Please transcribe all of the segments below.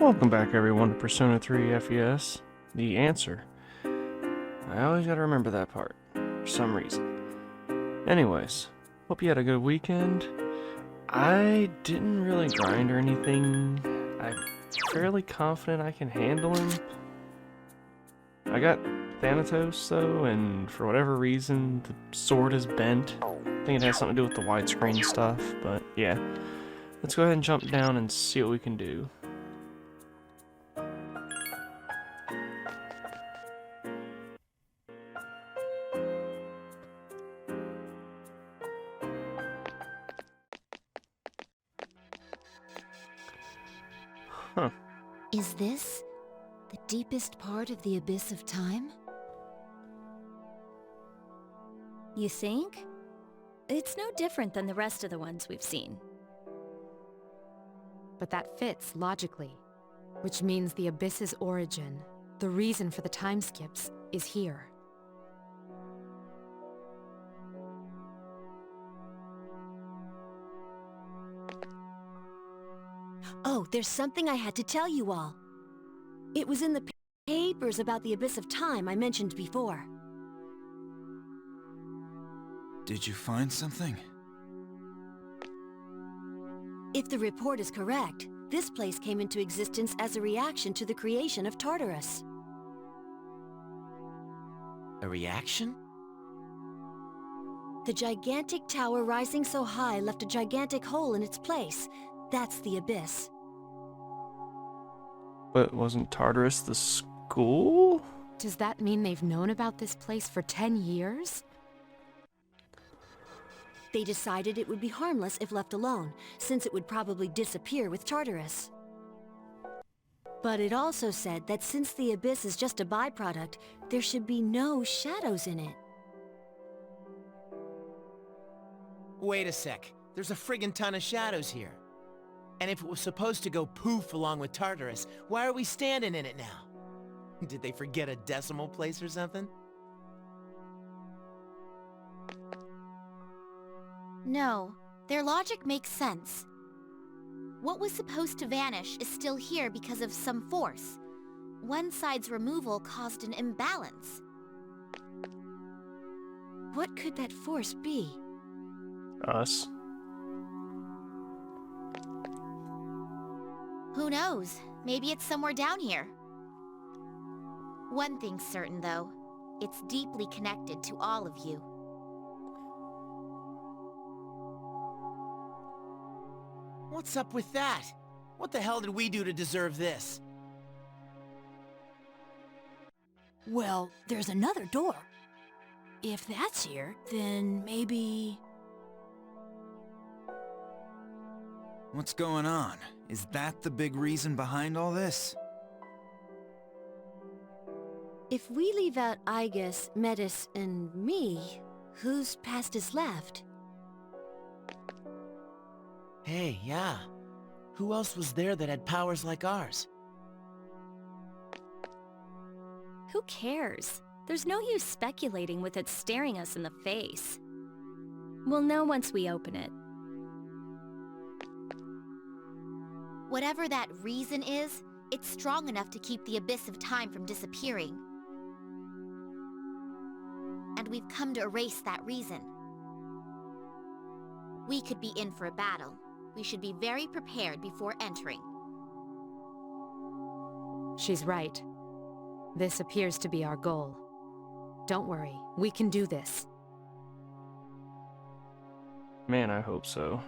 Welcome back everyone to Persona 3 FES, the answer. I always gotta remember that part, for some reason. Anyways, hope you had a good weekend. I didn't really grind or anything. I'm fairly confident I can handle him. I got Thanatos though, and for whatever reason, the sword is bent. I think it has something to do with the widescreen stuff, but yeah. Let's go ahead and jump down and see what we can do. Huh. Is this the deepest part of the abyss of time? You think? It's no different than the rest of the ones we've seen. But that fits logically, which means the abyss's origin, the reason for the time skips, is here. Oh, there's something I had to tell you all. It was in the papers about the abyss of time I mentioned before. Did you find something? If the report is correct, this place came into existence as a reaction to the creation of Tartarus. A reaction? The gigantic tower rising so high left a gigantic hole in its place. That's the abyss. But wasn't Tartarus the school? Does that mean they've known about this place for 10 years? They decided it would be harmless if left alone, since it would probably disappear with Tartarus. But it also said that since the abyss is just a byproduct, there should be no shadows in it. Wait a sec. There's a friggin' ton of shadows here. And if it was supposed to go poof along with Tartarus, why are we standing in it now? Did they forget a decimal place or something? No, their logic makes sense. What was supposed to vanish is still here because of some force. One side's removal caused an imbalance. What could that force be? Us. Who knows? Maybe it's somewhere down here. One thing's certain, though. It's deeply connected to all of you. What's up with that? What the hell did we do to deserve this? Well, there's another door. If that's here, then maybe... What's going on? Is that the big reason behind all this? If we leave out Igus, Metis, and me, whose past is left? Hey, yeah. Who else was there that had powers like ours? Who cares? There's no use speculating with it staring us in the face. We'll know once we open it. Whatever that reason is, it's strong enough to keep the abyss of time from disappearing. And we've come to erase that reason. We could be in for a battle. We should be very prepared before entering. She's right. This appears to be our goal. Don't worry, we can do this. Man, I hope so.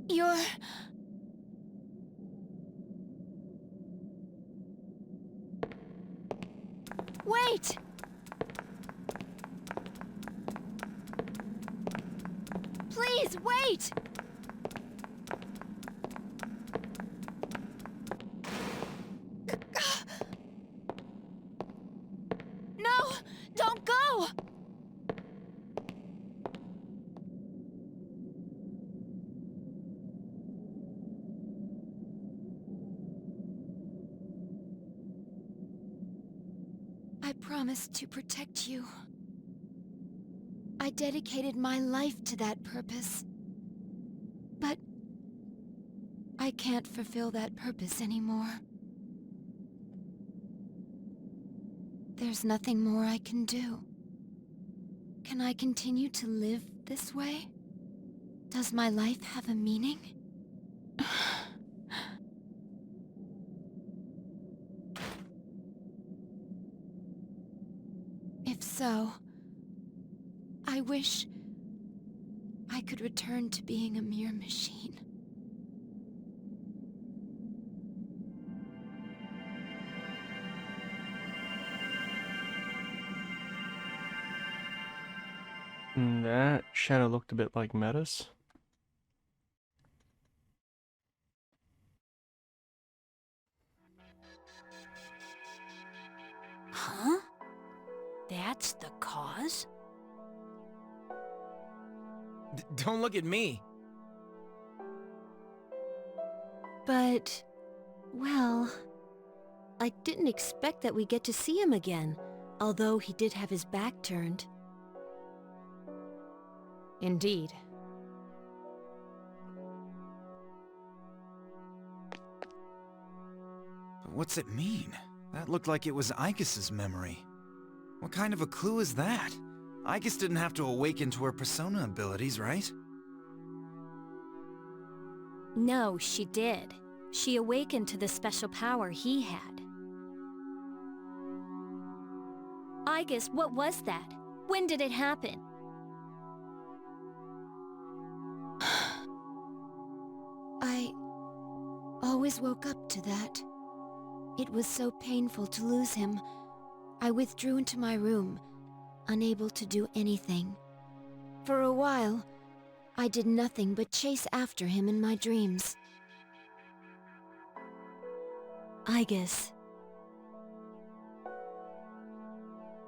You're... Wait! Please, wait! No! Don't go! I promised to protect you. I dedicated my life to that purpose. But I can't fulfill that purpose anymore. There's nothing more I can do. Can I continue to live this way? Does my life have a meaning? If so, I wish I could return to being a mere machine. That shadow looked a bit like Metis. Huh? That's the cause? Don't look at me. But... well... I didn't expect that we'd get to see him again, although he did have his back turned. Indeed. But what's it mean? That looked like it was Icus's memory. What kind of a clue is that? Icus didn't have to awaken to her persona abilities, right? No, she did. She awakened to the special power he had. Icus, what was that? When did it happen? I always woke up to that. It was so painful to lose him. I withdrew into my room, unable to do anything. For a while, I did nothing but chase after him in my dreams. Icus.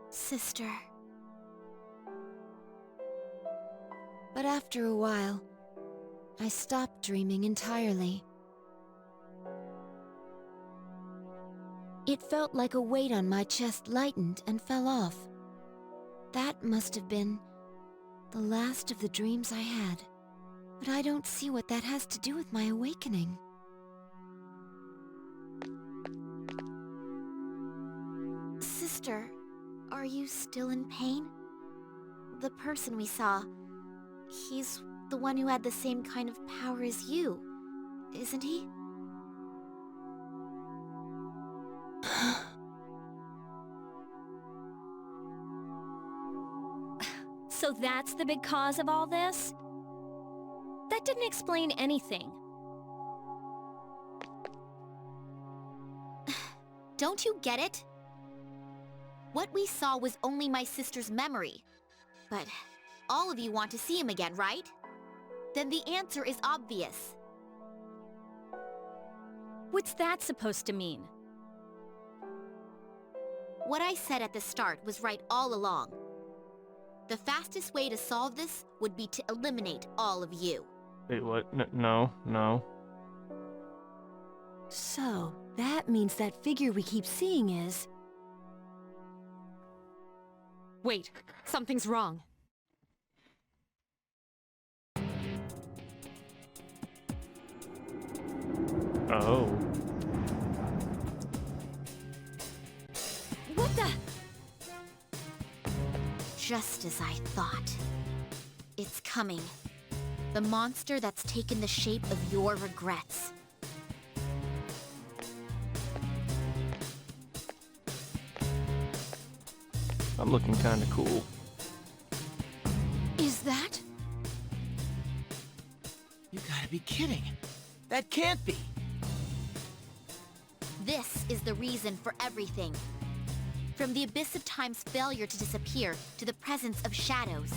Sister. But after a while, I stopped dreaming entirely. It felt like a weight on my chest lightened and fell off. That must have been the last of the dreams I had. But I don't see what that has to do with my awakening. Sister, are you still in pain? The person we saw, he's the one who had the same kind of power as you, isn't he? So that's the big cause of all this? That didn't explain anything. Don't you get it? What we saw was only my sister's memory. But all of you want to see him again, right? Then the answer is obvious. What's that supposed to mean? What I said at the start was right all along. The fastest way to solve this would be to eliminate all of you. Wait, what? No. So, that means that figure we keep seeing is... Wait, something's wrong. Oh. What the? Just as I thought. It's coming. The monster that's taken the shape of your regrets. I'm looking kinda cool. Is that? You gotta gotta be kidding. That can't be. This is the reason for everything. From the Abyss of Time's failure to disappear to the presence of shadows.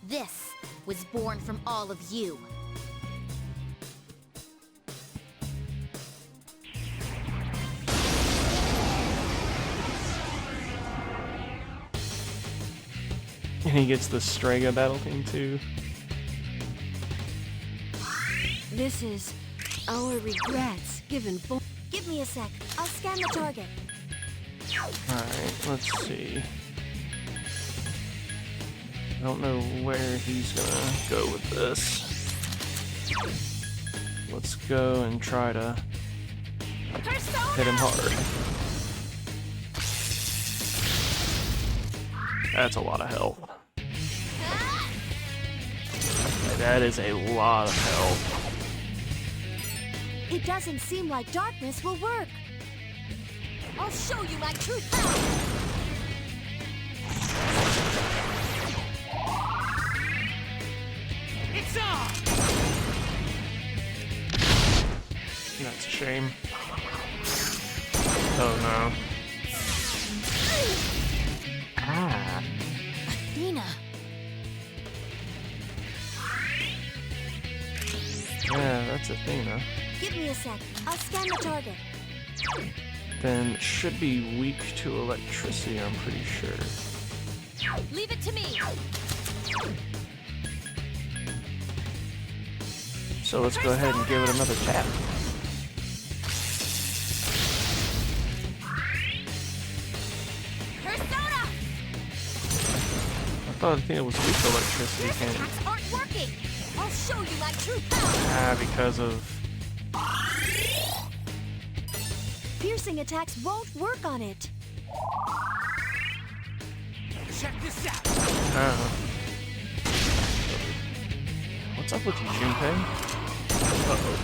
This was born from all of you. And he gets the Strega battle thing too. This is our regrets given for. Give me a sec. I'll scan the target. Alright, let's see. I don't know where he's gonna go with this. Let's go and try to hit him hard. That's a lot of health. That is a lot of health. It doesn't seem like darkness will work. I'll show you my true power. It's on! That's a shame. Oh no. Ah. Nina. Yeah, that's Athena. Give me a sec. I'll scan the target. Then should be weak to electricity, I'm pretty sure. Leave it to me. So let's go ahead and give it another tap. Persona! I thought Athena was weak to electricity, These can't attacks aren't working. I'll show you my true power. Ah, because of... Piercing attacks won't work on it. Check this out! What's up with you, Junpei? Uh-oh.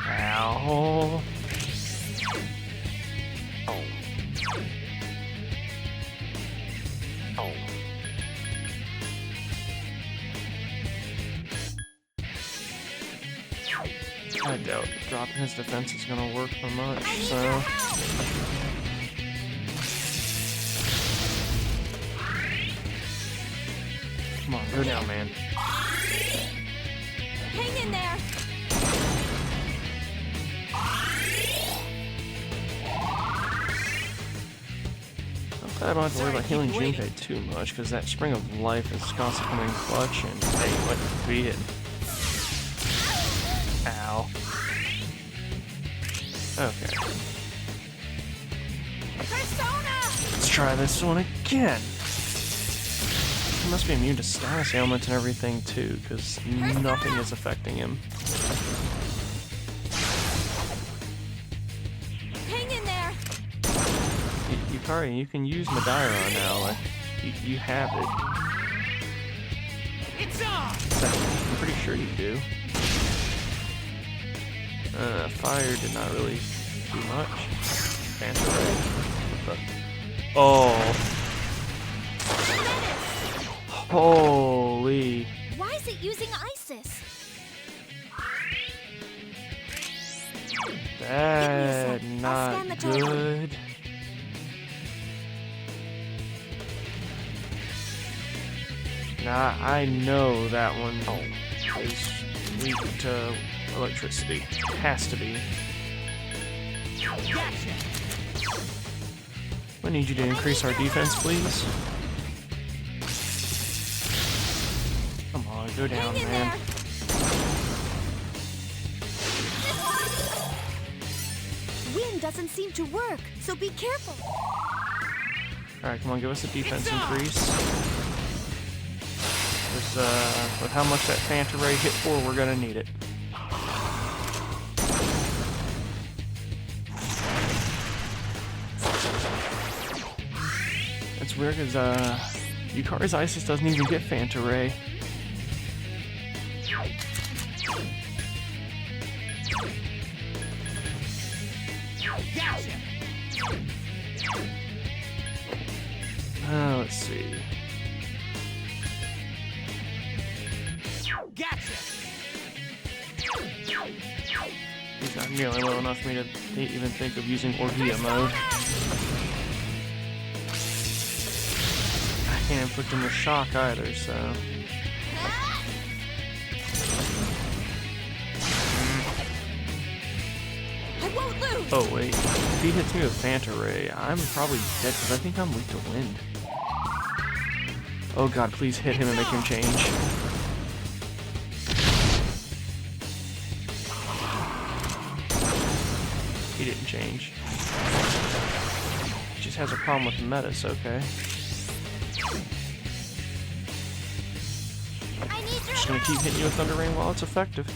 Ow. Oh. Oh. I doubt dropping his defense is gonna work for much, so... Come on, go down, man. Hang in there. I don't have to worry about healing Junpei too much, because that Spring of Life is constantly coming clutch, and hey, what be it? Ow. Okay. Persona! Let's try this one again. He must be immune to status ailments and everything too, because nothing is affecting him. Hang in there. Yukari, you can use Madeira now. Like, you have it. It's on! I'm pretty sure you do. Fire did not really do much. Phantom Ray. What the? Oh. Holy. Why is it using Isis? That I'll not scan the target. good. Nah, I know that one is weak to electricity. Has to be. Gotcha! I need you to increase our defense, please. Come on, go down, Hang in man. there. Wind doesn't seem to work, so be careful. Alright, come on, give us a defense increase. With how much that Phanta Ray hit for, we're gonna need it. It's weird because Yukari's Isis doesn't even get Phanta Ray. Gotcha! Let's see. Gotcha! He's not nearly low enough for me to even think of using Orgia mode. I can't inflict him with shock either, so... I won't lose! Oh wait, if he hits me with Phanta Ray, I'm probably dead because I think I'm weak to wind. Oh god, please hit him and make him change. He didn't change. He just has a problem with the metas, okay? Just gonna keep hitting you with Thunder Rain while it's effective.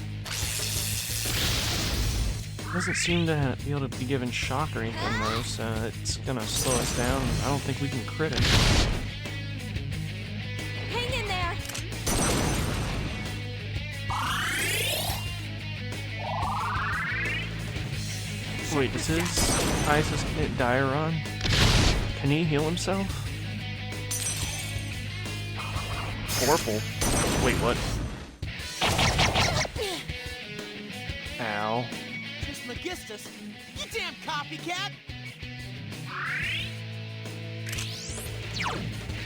Doesn't seem to be able to be given shock or anything though, so it's gonna slow us down. I don't think we can crit him. Hang in there! Wait, does his Isis hit Dairon? Can he heal himself? Orpal. Wait, what? Ow. Trismegistus? You damn copycat!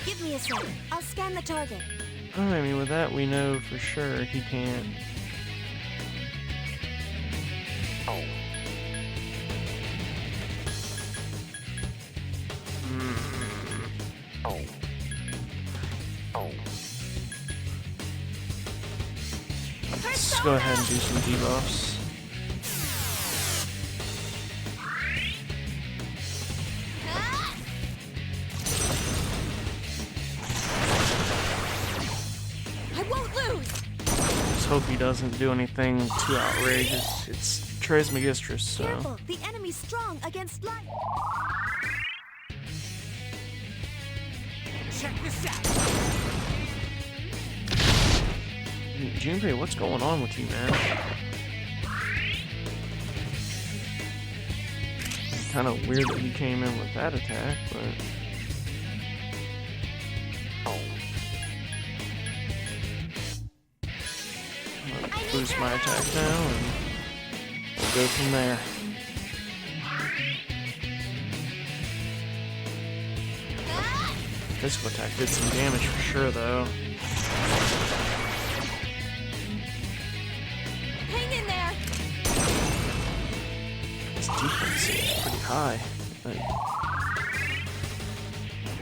Give me a second. I'll scan the target. I mean, with that, we know for sure he can't. Oh. Oh. Oh. Let's go ahead and do some debuffs. I won't lose! Just hope he doesn't do anything too outrageous. It's Trismegistus, so... Careful! The enemy's strong against light! Check this out! Junpei, what's going on with you, man? Kind of weird that he came in with that attack, but... I'm gonna boost my attack now, and we'll go from there. Physical attack did some damage for sure, though. Hang in there! His defense seems pretty high. Like,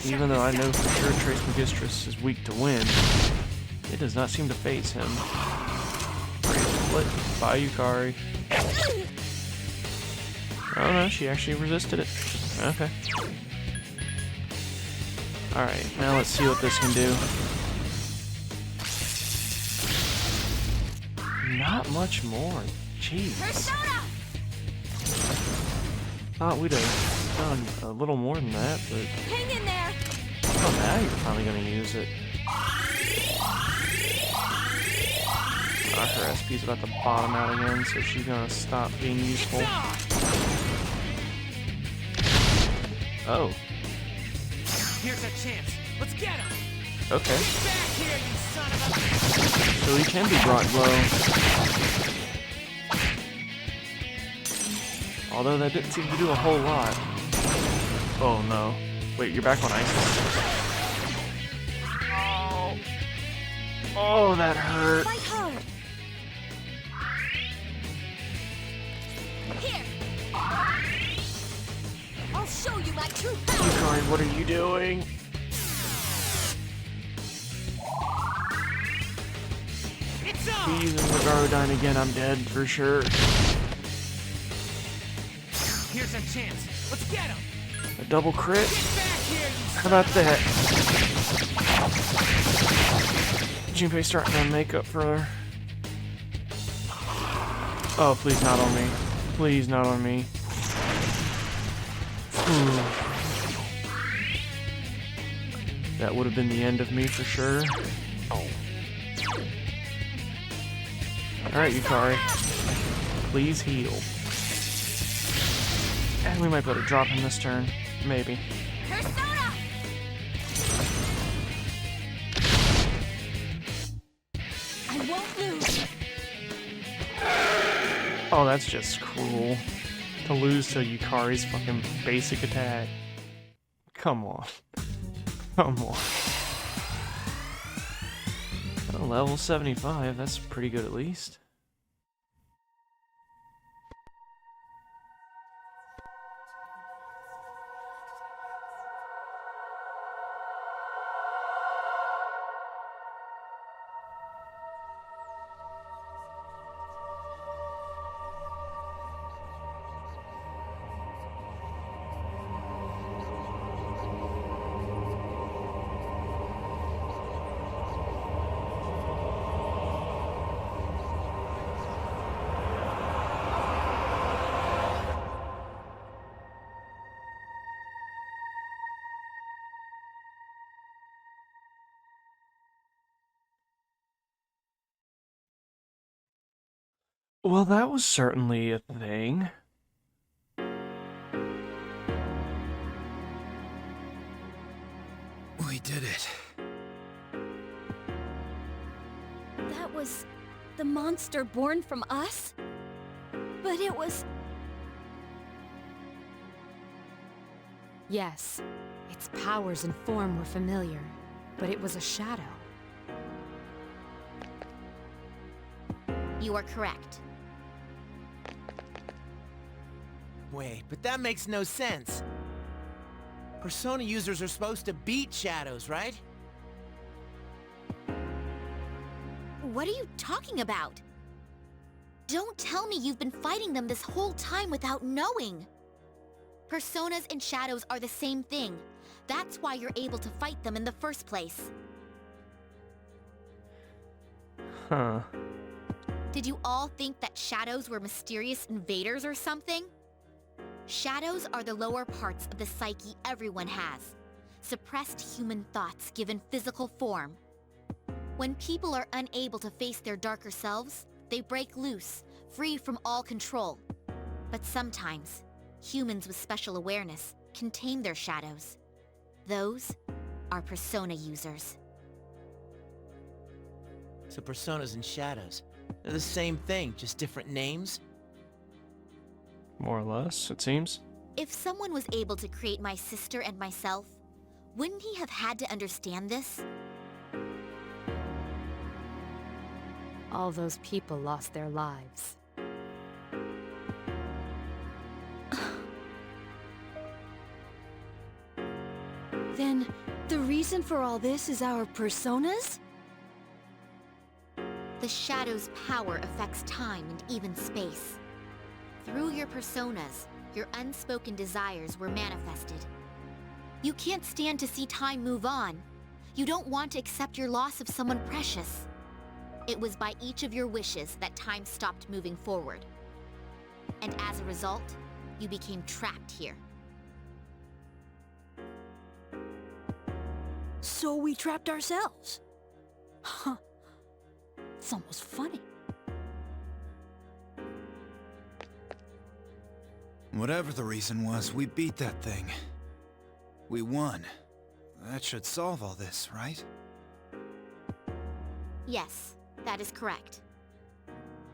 even though I know for sure Trismegistus is weak to wind, it does not seem to phase him. Great split by Yukari. Oh no, she actually resisted it. Okay. Alright, now let's see what this can do. Not much more. Jeez. Thought we'd have done a little more than that, but... Hang in there! Oh, now you're finally gonna use it. Her SP's about to bottom out again, so she's gonna stop being useful. Oh. Here's a chance. Let's get him. Okay. Get back here, you son of a... So he can be brought low. Although that didn't seem to do a whole lot. Oh no. Wait, you're back on Isis. Oh. Oh, that hurt. Fight hard! Here! I'll show you my true power! Yukari, what are you doing? It's If on! he's using Megarodine again, I'm dead for sure. Here's a chance. Let's get him. A double crit? Get back here, you How about that? Junpei starting to make up for her. Oh, please not on me. Please not on me. Ooh. That would have been the end of me for sure. Alright, Yukari. Please heal. And we might be able to drop him this turn. Maybe. I won't lose. Oh, that's just cruel. To lose to Yukari's fucking basic attack. Come on. Come on. Oh, level 75, that's pretty good at least. Well, that was certainly a thing. We did it. That was the monster born from us? But it was... Yes, its powers and form were familiar, but it was a shadow. You are correct. Wait, but that makes no sense. Persona users are supposed to beat shadows, right? What are you talking about? Don't tell me you've been fighting them this whole time without knowing. Personas and shadows are the same thing. That's why you're able to fight them in the first place. Huh. Did you all think that shadows were mysterious invaders or something? Shadows are the lower parts of the psyche everyone has. Suppressed human thoughts given physical form. When people are unable to face their darker selves, they break loose, free from all control. But sometimes, humans with special awareness can tame their shadows. Those are persona users. So personas and shadows, they're the same thing, just different names? More or less, it seems. If someone was able to create my sister and myself, wouldn't he have had to understand this? All those people lost their lives. Then, the reason for all this is our personas? The shadow's power affects time and even space. Through your personas, your unspoken desires were manifested. You can't stand to see time move on. You don't want to accept your loss of someone precious. It was by each of your wishes that time stopped moving forward. And as a result, you became trapped here. So we trapped ourselves. Huh. It's almost funny. Whatever the reason was, we beat that thing. We won. That should solve all this, right? Yes, that is correct.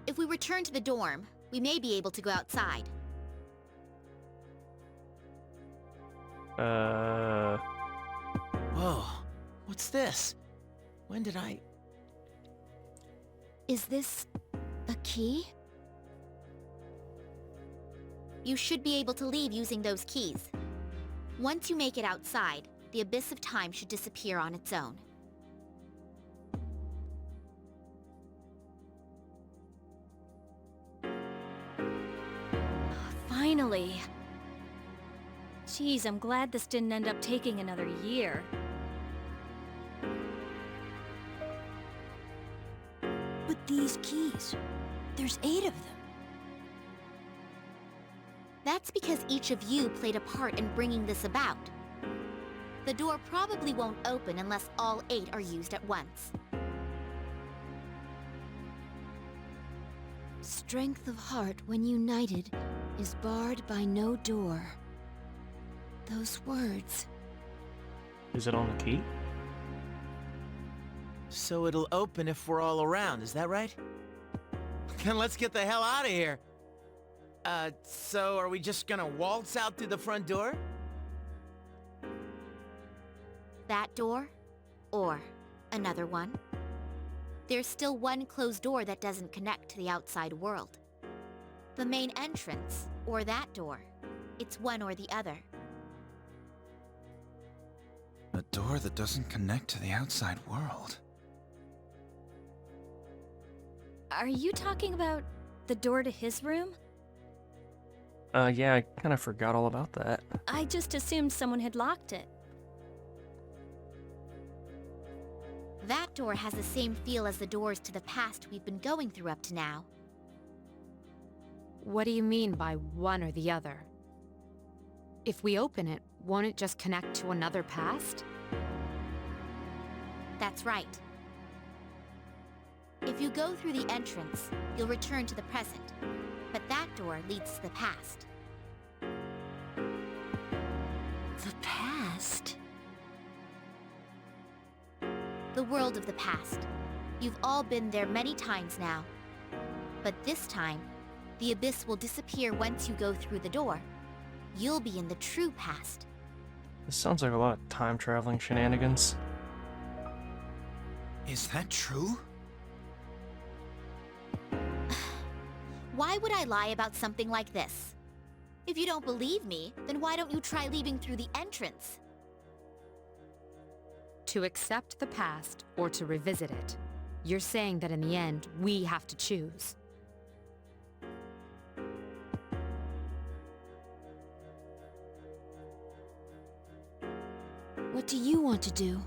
If we return to the dorm, we may be able to go outside. Whoa, what's this? When did I... Is this a key? You should be able to leave using those keys. Once you make it outside, the abyss of time should disappear on its own. Finally. Geez, I'm glad this didn't end up taking another year. But these keys, there's 8 of them. That's because each of you played a part in bringing this about. The door probably won't open unless all 8 are used at once. Strength of heart when united is barred by no door. Those words. Is it on the key? So it'll open if we're all around, is that right? Then let's get the hell out of here. So are we just gonna waltz out through the front door? That door? Or another one? There's still one closed door that doesn't connect to the outside world. The main entrance, or that door. It's one or the other. A door that doesn't connect to the outside world. Are you talking about the door to his room? Yeah, I kind of forgot all about that. I just assumed someone had locked it. That door has the same feel as the doors to the past we've been going through up to now. What do you mean by one or the other? If we open it, won't it just connect to another past? That's right. If you go through the entrance, you'll return to the present. But that door leads to the past. The past? The world of the past. You've all been there many times now. But this time, the abyss will disappear once you go through the door. You'll be in the true past. This sounds like a lot of time traveling shenanigans. Is that true? Why would I lie about something like this? If you don't believe me, then why don't you try leaving through the entrance? To accept the past or to revisit it. You're saying that in the end, we have to choose. What do you want to do?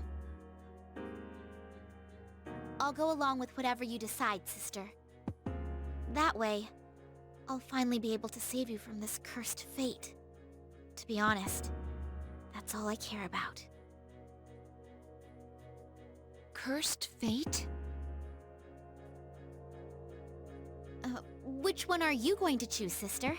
I'll go along with whatever you decide, sister. That way, I'll finally be able to save you from this cursed fate. To be honest, that's all I care about. Cursed fate? Which one are you going to choose, sister?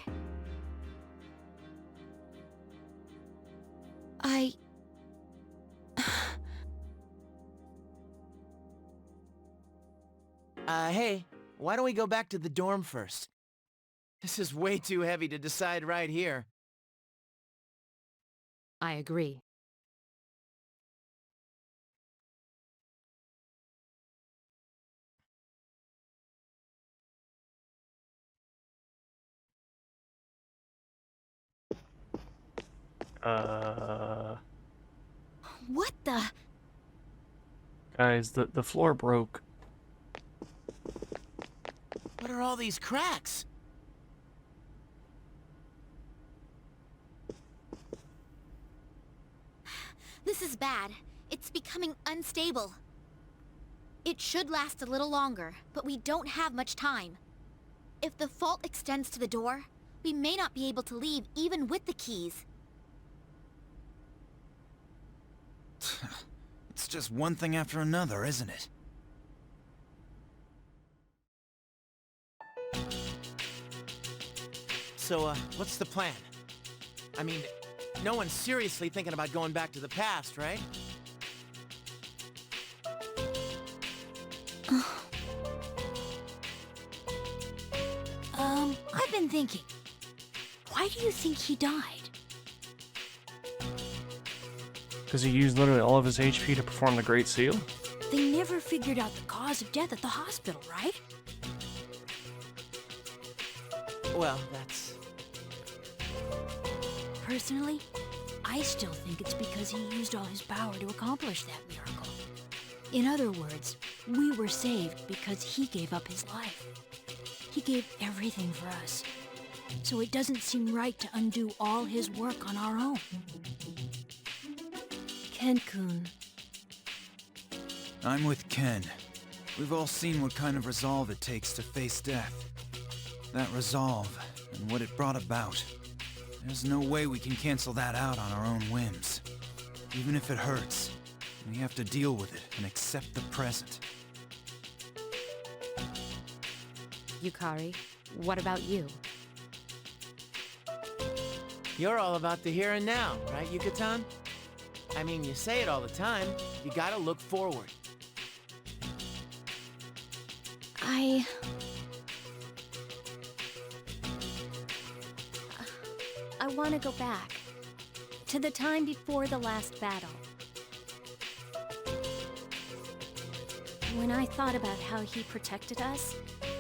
Hey, why don't we go back to the dorm first? This is way too heavy to decide right here. I agree. What the? Guys, the floor broke. What are all these cracks? This is bad. It's becoming unstable. It should last a little longer, but we don't have much time. If the fault extends to the door, we may not be able to leave even with the keys. It's just one thing after another, isn't it? So, what's the plan? I mean, no one's seriously thinking about going back to the past, right? I've been thinking. Why do you think he died? Because he used literally all of his HP to perform the Great Seal? They never figured out the cause of death at the hospital, right? Well, that's... Personally, I still think it's because he used all his power to accomplish that miracle. In other words, we were saved because he gave up his life. He gave everything for us. So it doesn't seem right to undo all his work on our own. Ken-kun. I'm with Ken. We've all seen what kind of resolve it takes to face death. That resolve, and what it brought about. There's no way we can cancel that out on our own whims. Even if it hurts, we have to deal with it and accept the present. Yukari, what about you? You're all about the here and now, right, Yucatan? I mean, you say it all the time. You gotta look forward. I want to go back. To the time before the last battle. When I thought about how he protected us,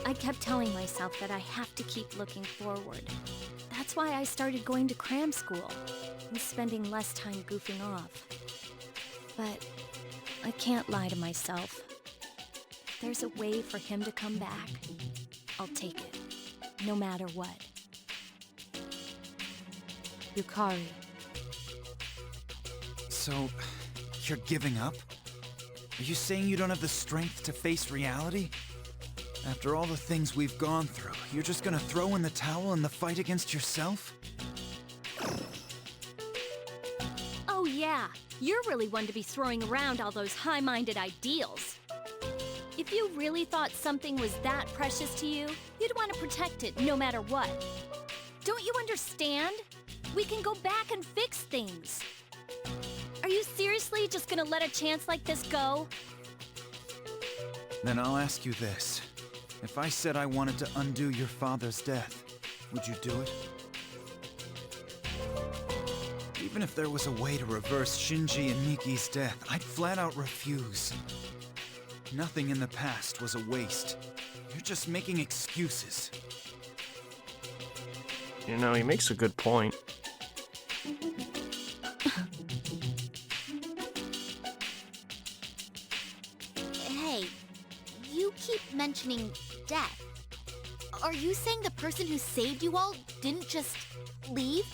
I kept telling myself that I have to keep looking forward. That's why I started going to cram school and spending less time goofing off. But I can't lie to myself. If there's a way for him to come back, I'll take it, no matter what. Yukari. So, you're giving up? Are you saying you don't have the strength to face reality? After all the things we've gone through, you're just gonna throw in the towel in the fight against yourself? Oh yeah, you're really one to be throwing around all those high-minded ideals. If you really thought something was that precious to you, you'd want to protect it no matter what. Don't you understand? We can go back and fix things. Are you seriously just gonna let a chance like this go? Then I'll ask you this. If I said I wanted to undo your father's death, would you do it? Even if there was a way to reverse Shinji and Miki's death, I'd flat out refuse. Nothing in the past was a waste. You're just making excuses. You know, he makes a good point. Hey, you keep mentioning death. Are you saying the person who saved you all didn't just leave?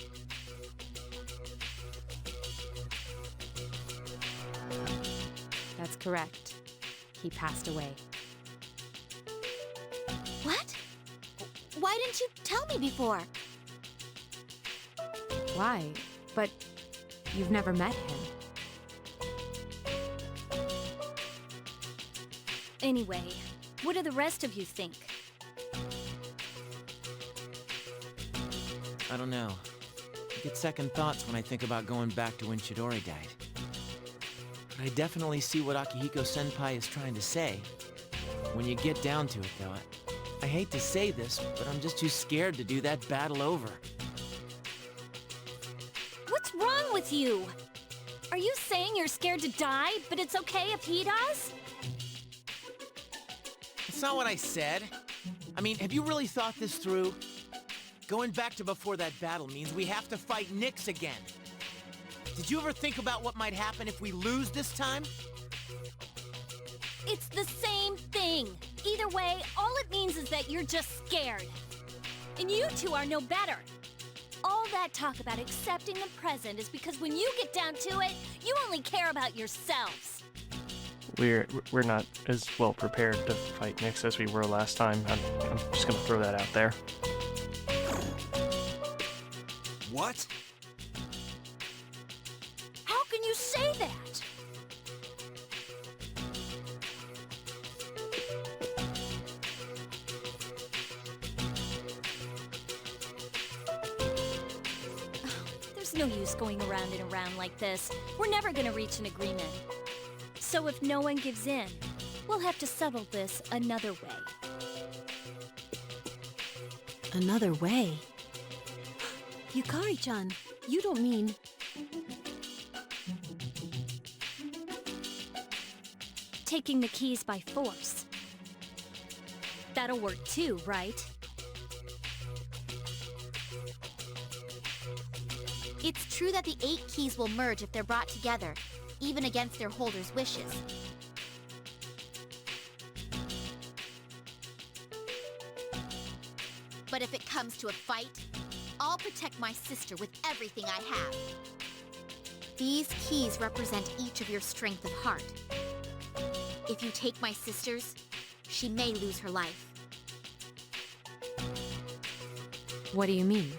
That's correct. He passed away. What? Why didn't you tell me before? Why? But you've never met him. Anyway, what do the rest of you think? I don't know. I get second thoughts when I think about going back to when Chidori died. But I definitely see what Akihiko-senpai is trying to say. When you get down to it, though, I hate to say this, but I'm just too scared to do that battle over. What's wrong with you? Are you saying you're scared to die, but it's okay if he does? That's not what I said. I mean, have you really thought this through? Going back to before that battle means we have to fight Nyx again. Did you ever think about what might happen if we lose this time? It's the same thing. Either way, all it means is that you're just scared. And you two are no better. All that talk about accepting the present is because when you get down to it, you only care about yourselves. We're not as well prepared to fight Nyx as we were last time. I'm just gonna throw that out there. What? How can you say that? There's no use going around and around like this. We're never gonna reach an agreement. So if no one gives in, we'll have to settle this another way. Another way? Yukari-chan, you don't mean... Taking the keys by force. That'll work too, right? It's true that the 8 keys will merge if they're brought together, even against their holders' wishes. But if it comes to a fight, I'll protect my sister with everything I have. These keys represent each of your strength of heart. If you take my sister's, she may lose her life. What do you mean?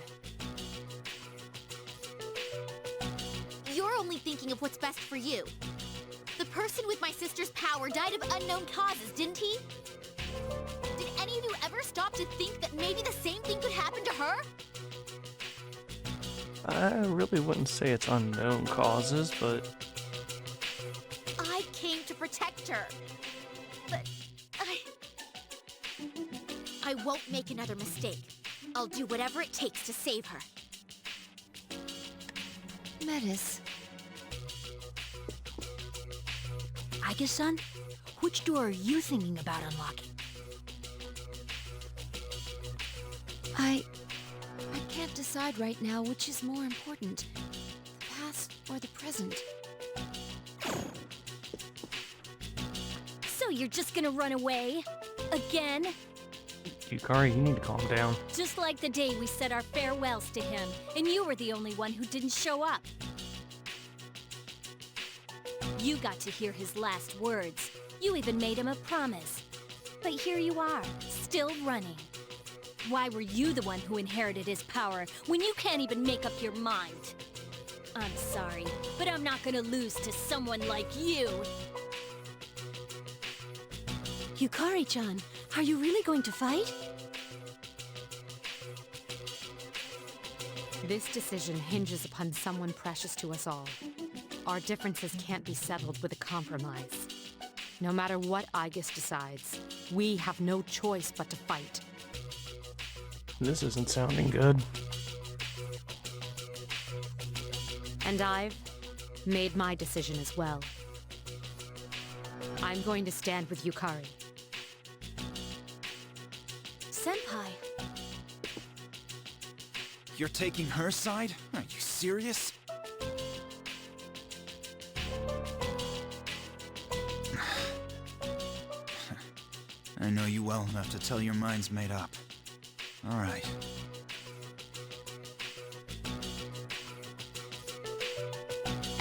You're only thinking of what's best for you. The person with my sister's power died of unknown causes, didn't he? Did any of you ever stop to think that maybe the same thing could happen to her? I really wouldn't say it's unknown causes, but... I came to protect her. But I won't make another mistake. I'll do whatever it takes to save her. Metis, Aige-san, which door are you thinking about unlocking? I can't decide right now which is more important, the past or the present. So you're just gonna run away? Again? Yukari, you need to calm down. Just like the day we said our farewells to him, and you were the only one who didn't show up. You got to hear his last words. You even made him a promise. But here you are, still running. Why were you the one who inherited his power when you can't even make up your mind? I'm sorry, but I'm not gonna lose to someone like you. Yukari-chan, are you really going to fight? This decision hinges upon someone precious to us all. Our differences can't be settled with a compromise. No matter what Aigis decides, we have no choice but to fight. This isn't sounding good. And I've made my decision as well. I'm going to stand with Yukari. Senpai, You're taking her side? Are you serious? I know you well enough to tell your mind's made up. All right.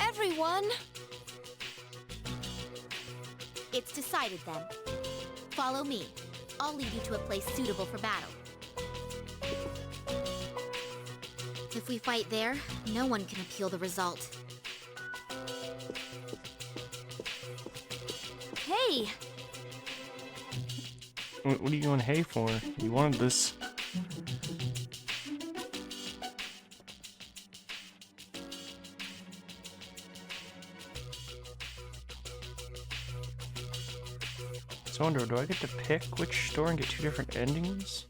Everyone! It's decided then. Follow me. I'll lead you to a place suitable for battle. If we fight there, no one can appeal the result. Hey! What are you going hey for? You wanted this. So I wonder, do I get to pick which store and get two different endings?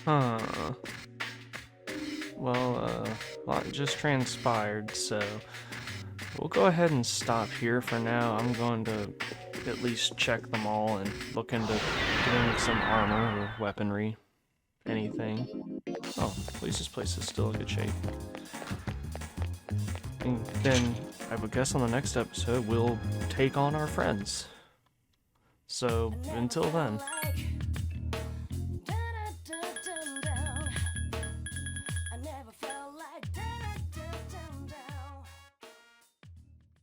Huh. Well, a lot just transpired, so we'll go ahead and stop here for now. I'm going to at least check them all and look into getting some armor or weaponry. Anything. Oh, at least this place is still in good shape. And then, I would guess on the next episode, we'll take on our friends. So, until then.